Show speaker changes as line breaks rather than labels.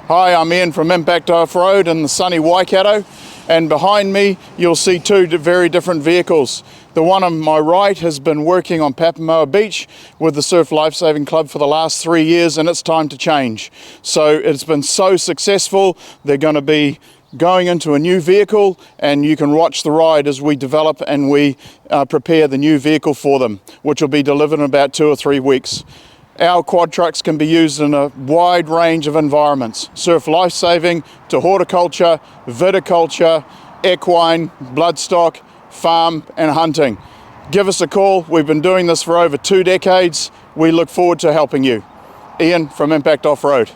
Hi, I'm Ian from Impact Off-Road in the sunny Waikato, and behind me you'll see two very different vehicles. The one on my right has been working on Papamoa Beach with the Surf Life Saving Club for the last 3 years, and it's time to change. So it's been so successful, they're going to be going into a new vehicle, and you can watch the ride as we develop and we prepare the new vehicle for them, which will be delivered in about 2 or 3 weeks. Our quad trucks can be used in a wide range of environments, surf life-saving to horticulture, viticulture, equine, bloodstock, farm and hunting. Give us a call. We've been doing this for over 2 decades. We look forward to helping you. Ian from Impact Off-Road.